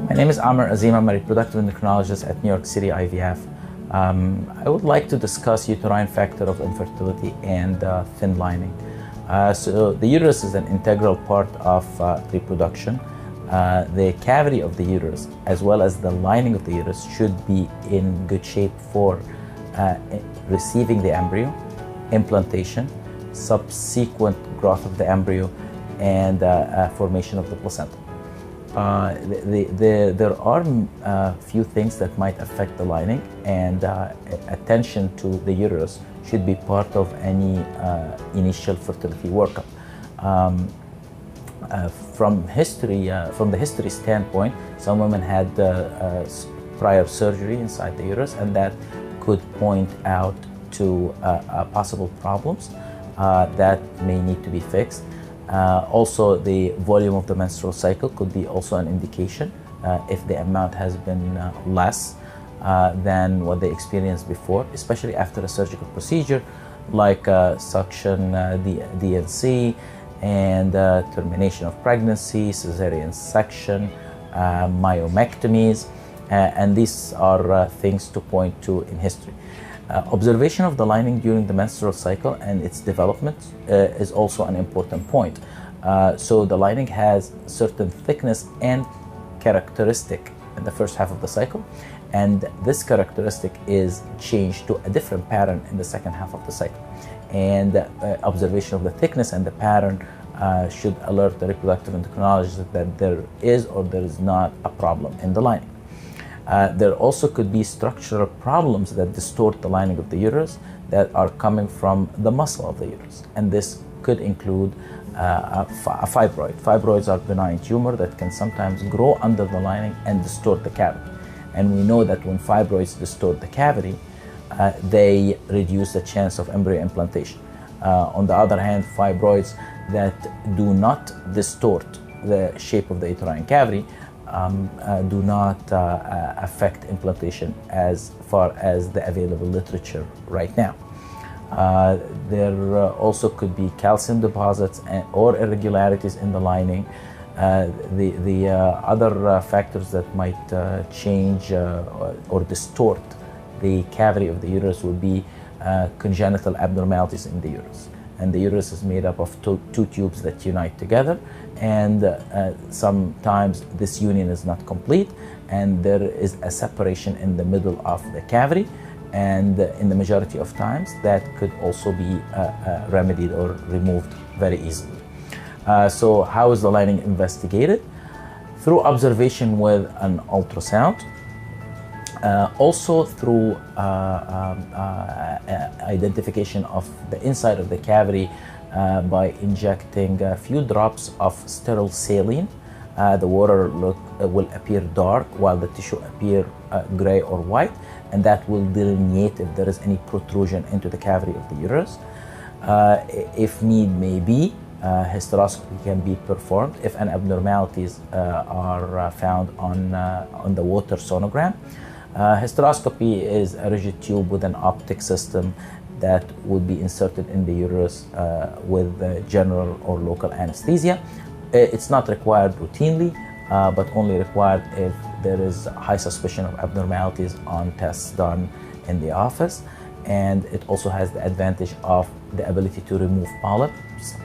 My name is Amr Azim. I'm a reproductive endocrinologist at New York City IVF. I would like to discuss uterine factor of infertility and thin lining. So the uterus is an integral part of reproduction. The cavity of the uterus as well as the lining of the uterus should be in good shape for receiving the embryo, implantation, subsequent growth of the embryo, and formation of the placenta. There are few things that might affect the lining, and attention to the uterus should be part of any initial fertility workup. From the history standpoint, some women had prior surgery inside the uterus, and that could point out to possible problems that may need to be fixed. Also, the volume of the menstrual cycle could be also an indication if the amount has been less than what they experienced before, especially after a surgical procedure like suction, DNC, and termination of pregnancy, cesarean section, myomectomies, and these are things to point to in history. Observation of the lining during the menstrual cycle and its development is also an important point. So the lining has certain thickness and characteristic in the first half of the cycle, and this characteristic is changed to a different pattern in the second half of the cycle. And observation of the thickness and the pattern should alert the reproductive endocrinologist that there is or there is not a problem in the lining. There also could be structural problems that distort the lining of the uterus that are coming from the muscle of the uterus, and this could include a fibroid. Fibroids are benign tumor that can sometimes grow under the lining and distort the cavity, and we know that when fibroids distort the cavity, they reduce the chance of embryo implantation. On the other hand, fibroids that do not distort the shape of the uterine cavity do not affect implantation as far as the available literature right now. There also could be calcium deposits or irregularities in the lining. The other factors that might change or distort the cavity of the uterus would be congenital abnormalities in the uterus. And the uterus is made up of two tubes that unite together, and sometimes this union is not complete, and there is a separation in the middle of the cavity, and in the majority of times that could also be remedied or removed very easily. So how is the lining investigated? Through observation with an ultrasound, also through identification of the inside of the cavity by injecting a few drops of sterile saline. The water will appear dark while the tissue appear gray or white, and that will delineate if there is any protrusion into the cavity of the uterus. If need may be, hysteroscopy can be performed if an abnormalities are found on the water sonogram. Hysteroscopy is a rigid tube with an optic system that would be inserted in the uterus with general or local anesthesia. It's not required routinely, but only required if there is high suspicion of abnormalities on tests done in the office. And it also has the advantage of the ability to remove polyps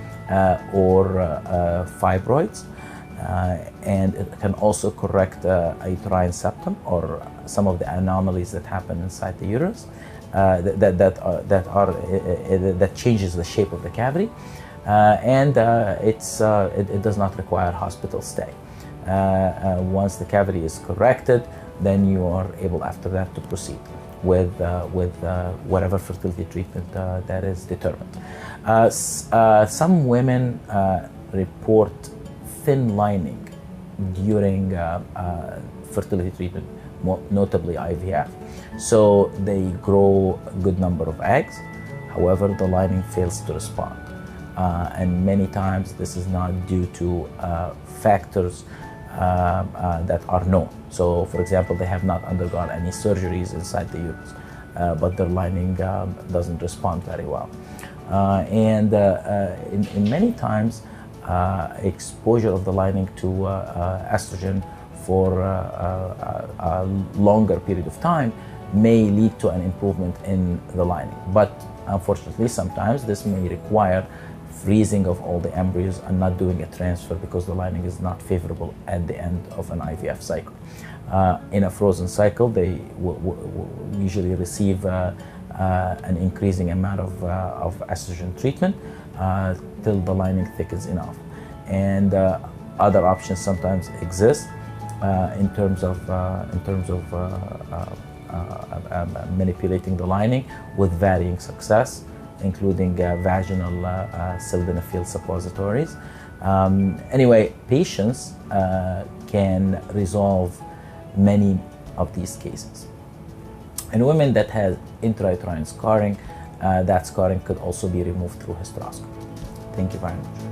or fibroids. And it can also correct a uterine septum or some of the anomalies that happen inside the uterus that changes the shape of the cavity, and it does not require hospital stay. Once the cavity is corrected, then you are able after that to proceed with whatever fertility treatment that is determined. Some women report thin lining during fertility treatment, notably IVF. So they grow a good number of eggs, however the lining fails to respond. And many times this is not due to factors that are known. So for example, they have not undergone any surgeries inside the uterus, but their lining doesn't respond very well. And in many times, exposure of the lining to estrogen for a longer period of time may lead to an improvement in the lining. But unfortunately, sometimes this may require freezing of all the embryos and not doing a transfer because the lining is not favorable at the end of an IVF cycle. In a frozen cycle, they usually receive an increasing amount of estrogen treatment till the lining thickens enough. And other options sometimes exist in terms of manipulating the lining with varying success, including vaginal sildenafil suppositories. Anyway, patients can resolve many of these cases. In women that have intrauterine scarring, that scarring could also be removed through hysteroscopy. Thank you very much.